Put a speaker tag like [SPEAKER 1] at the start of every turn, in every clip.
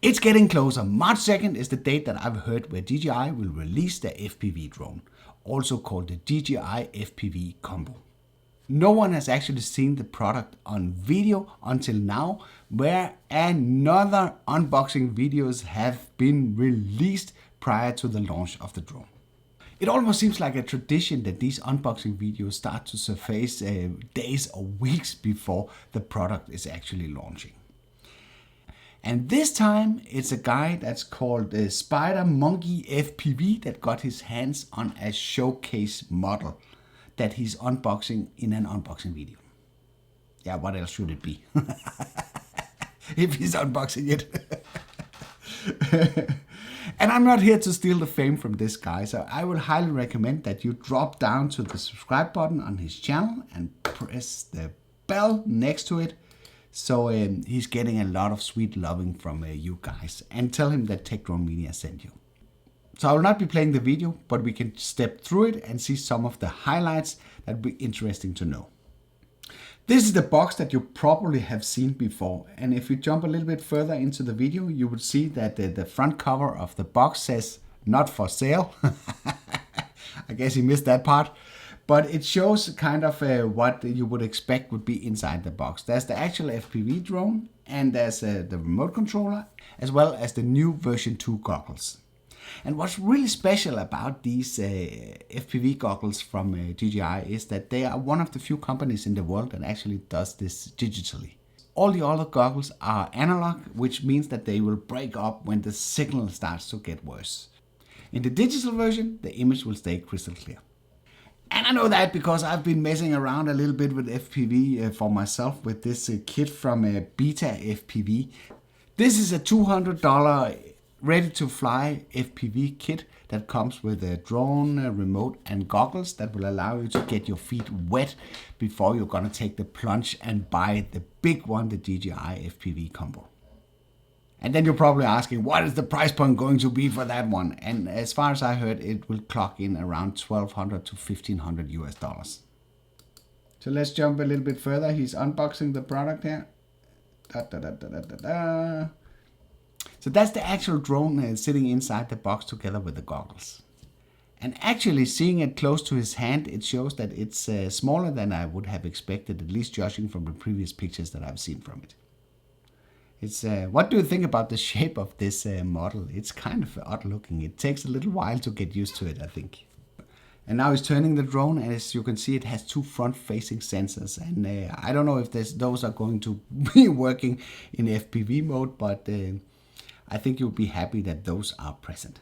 [SPEAKER 1] It's getting closer. March 2nd is the date that I've heard where DJI will release their FPV drone, also called the DJI FPV Combo. No one has actually seen the product on video until now, where another unboxing videos have been released prior to the launch of the drone. It almost seems like a tradition that these unboxing videos start to surface days or weeks before the product is actually launching. And this time it's a guy that's called SpiderMonkey FPV that got his hands on a showcase model that he's unboxing in an unboxing video. Yeah, what else should it be? If he's unboxing it. And I'm not here to steal the fame from this guy, so I would highly recommend that you drop down to the subscribe button on his channel and press the bell next to it. So he's getting a lot of sweet loving from you guys, and tell him that Tech Drone Media sent you. So I will not be playing the video, but we can step through it and see some of the highlights that will be interesting to know. This is the box that you probably have seen before, and if you jump a little bit further into the video, you will see that the front cover of the box says "not for sale." I guess you missed that part. But it shows kind of what you would expect would be inside the box. There's the actual FPV drone, and there's the remote controller, as well as the new version 2 goggles. And what's really special about these FPV goggles from DJI is that they are one of the few companies in the world that actually does this digitally. All the other goggles are analog, which means that they will break up when the signal starts to get worse. In the digital version, the image will stay crystal clear. And I know that because I've been messing around a little bit with FPV for myself with this kit from Beta FPV. This is a $200 ready-to-fly FPV kit that comes with a drone, a remote and goggles that will allow you to get your feet wet before you're gonna take the plunge and buy the big one, the DJI FPV Combo. And then you're probably asking, what is the price point going to be for that one? And as far as I heard, it will clock in around $1,200 to $1,500 US. So let's jump a little bit further. He's unboxing the product here. So that's the actual drone sitting inside the box together with the goggles. And actually seeing it close to his hand, it shows that it's smaller than I would have expected, at least judging from the previous pictures that I've seen from it. It's what do you think about the shape of this model? It's kind of odd looking. It takes a little while to get used to it, I think. And now he's turning the drone, and as you can see, it has 2 front-facing sensors. And I don't know if those are going to be working in FPV mode, but I think you'll be happy that those are present.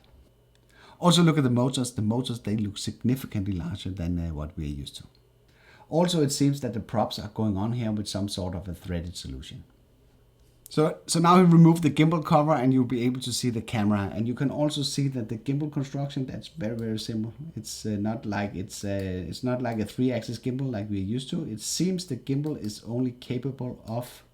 [SPEAKER 1] Also look at the motors. The motors, they look significantly larger than what we're used to. Also, it seems that the props are going on here with some sort of a threaded solution. So now we remove the gimbal cover and you'll be able to see the camera, and you can also see that the gimbal construction, that's very, very simple. It's not like a 3-axis gimbal like we're used to. It seems the gimbal is only capable of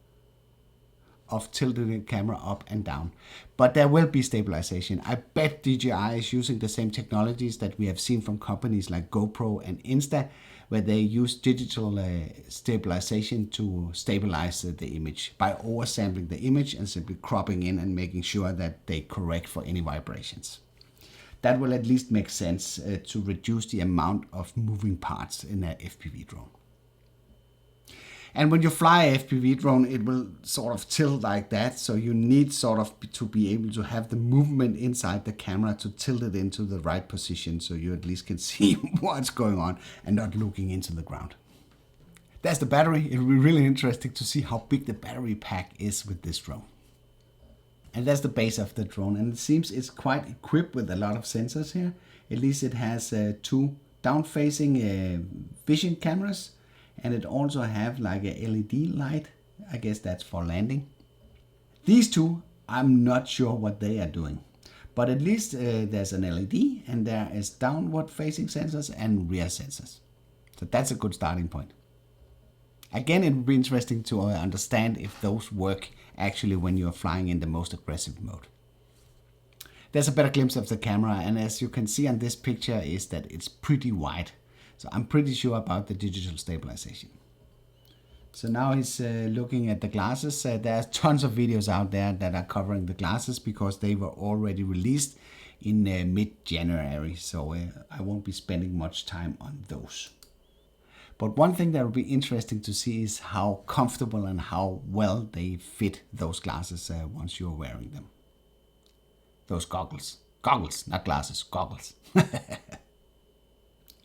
[SPEAKER 1] tilting the camera up and down, but there will be stabilization. I bet DJI is using the same technologies that we have seen from companies like GoPro and Insta, where they use digital stabilization to stabilize the image by oversampling the image and simply cropping in and making sure that they correct for any vibrations. That will at least make sense to reduce the amount of moving parts in an FPV drone. And when you fly a FPV drone, it will sort of tilt like that. So you need sort of to be able to have the movement inside the camera to tilt it into the right position, so you at least can see what's going on and not looking into the ground. That's the battery. It will be really interesting to see how big the battery pack is with this drone. And that's the base of the drone. And it seems it's quite equipped with a lot of sensors here. At least it has 2 down-facing vision cameras. And it also have like a LED light. I guess that's for landing. These 2, I'm not sure what they are doing. But at least there's an LED, and there is downward facing sensors and rear sensors. So that's a good starting point. Again, it would be interesting to understand if those work actually when you're flying in the most aggressive mode. There's a better glimpse of the camera, and as you can see on this picture is that it's pretty wide. So I'm pretty sure about the digital stabilization. So now he's looking at the glasses. There's tons of videos out there that are covering the glasses because they were already released in mid-January. So I won't be spending much time on those. But one thing that will be interesting to see is how comfortable and how well they fit those glasses once you're wearing them. Those goggles. Goggles, not glasses, goggles.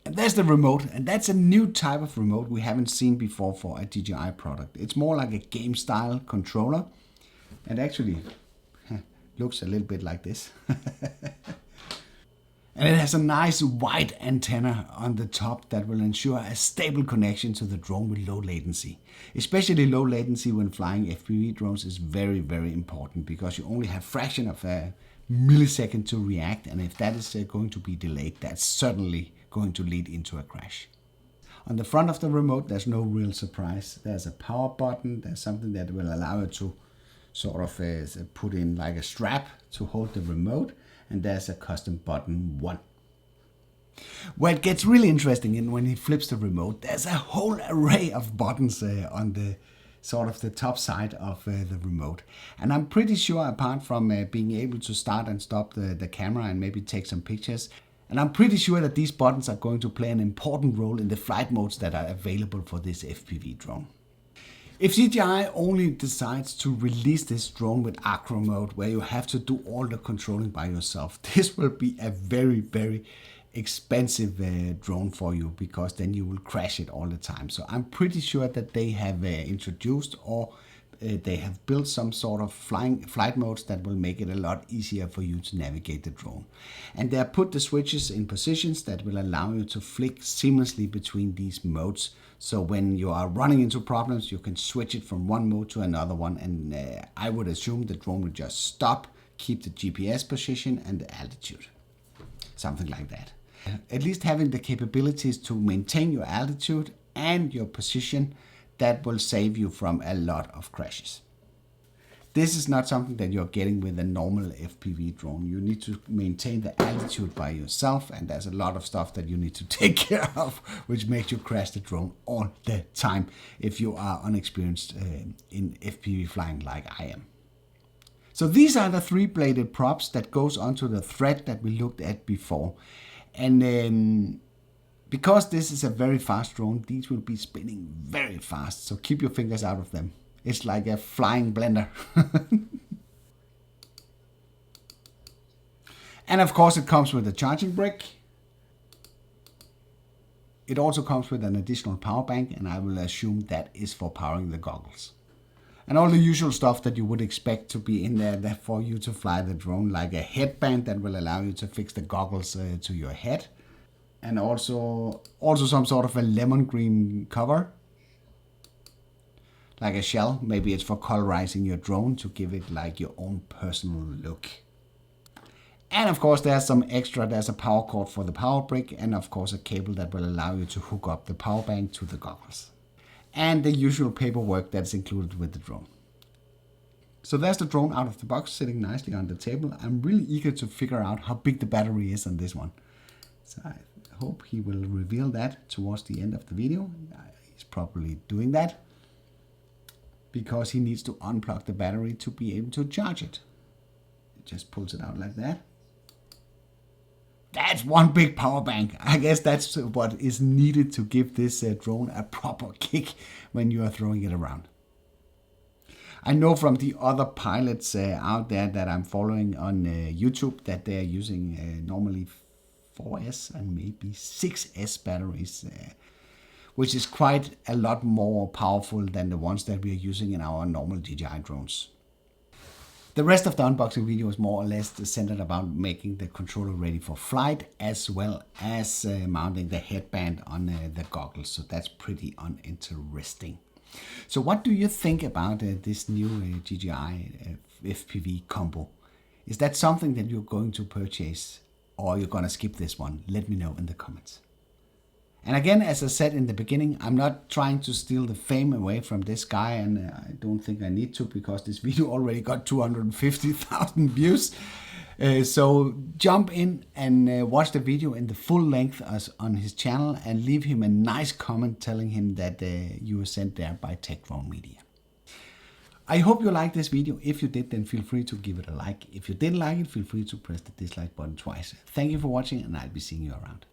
[SPEAKER 1] And there's the remote, and that's a new type of remote we haven't seen before for a DJI product. It's more like a game style controller, and actually looks a little bit like this. And it has a nice wide antenna on the top that will ensure a stable connection to the drone with low latency. Especially low latency when flying FPV drones is very, very important because you only have a fraction of a millisecond to react, and if that is going to be delayed, that's certainly going to lead into a crash. On the front of the remote, there's no real surprise. There's a power button. There's something that will allow you to sort of put in like a strap to hold the remote, and there's a custom button 1. Where it gets really interesting is when he flips the remote, there's a whole array of buttons on the sort of the top side of the remote. And I'm pretty sure, apart from being able to start and stop the camera and maybe take some pictures, and I'm pretty sure that these buttons are going to play an important role in the flight modes that are available for this FPV drone. If DJI only decides to release this drone with acro mode, where you have to do all the controlling by yourself, this will be a very, very expensive drone for you, because then you will crash it all the time. So I'm pretty sure that they have introduced or they have built some sort of flight modes that will make it a lot easier for you to navigate the drone. And they have put the switches in positions that will allow you to flick seamlessly between these modes. So when you are running into problems, you can switch it from one mode to another one. And I would assume the drone will just stop, keep the GPS position and the altitude. Something like that. At least having the capabilities to maintain your altitude and your position, that will save you from a lot of crashes. This is not something that you're getting with a normal FPV drone. You need to maintain the altitude by yourself, and there's a lot of stuff that you need to take care of, which makes you crash the drone all the time if you are unexperienced in FPV flying like I am. So these are the 3-bladed props that goes onto the thread that we looked at before. And because this is a very fast drone, these will be spinning very fast, so keep your fingers out of them. It's like a flying blender. And of course it comes with a charging brick. It also comes with an additional power bank, and I will assume that is for powering the goggles. And all the usual stuff that you would expect to be in there for you to fly the drone, like a headband that will allow you to fix the goggles to your head. And also some sort of a lemon green cover, like a shell. Maybe it's for colorizing your drone to give it like your own personal look. And of course there's some extra. There's a power cord for the power brick, and of course a cable that will allow you to hook up the power bank to the goggles. And the usual paperwork that's included with the drone. So there's the drone out of the box, sitting nicely on the table. I'm really eager to figure out how big the battery is on this one. So I hope he will reveal that towards the end of the video. He's probably doing that because he needs to unplug the battery to be able to charge it. It just pulls it out like that. That's one big power bank. I guess that's what is needed to give this drone a proper kick when you are throwing it around. I know from the other pilots out there that I'm following on YouTube that they are using normally 4S and maybe 6S batteries, which is quite a lot more powerful than the ones that we are using in our normal DJI drones. The rest of the unboxing video is more or less centered about making the controller ready for flight, as well as mounting the headband on the goggles. So that's pretty uninteresting. So what do you think about this new DJI FPV Combo? Is that something that you're going to purchase, or you're going to skip this one? Let me know in the comments. And again, as I said in the beginning, I'm not trying to steal the fame away from this guy, and I don't think I need to, because this video already got 250,000 views. So jump in and watch the video in the full length on his channel and leave him a nice comment telling him that you were sent there by Tech Drone Media. I hope you liked this video. If you did, then feel free to give it a like. If you didn't like it, feel free to press the dislike button twice. Thank you for watching, and I'll be seeing you around.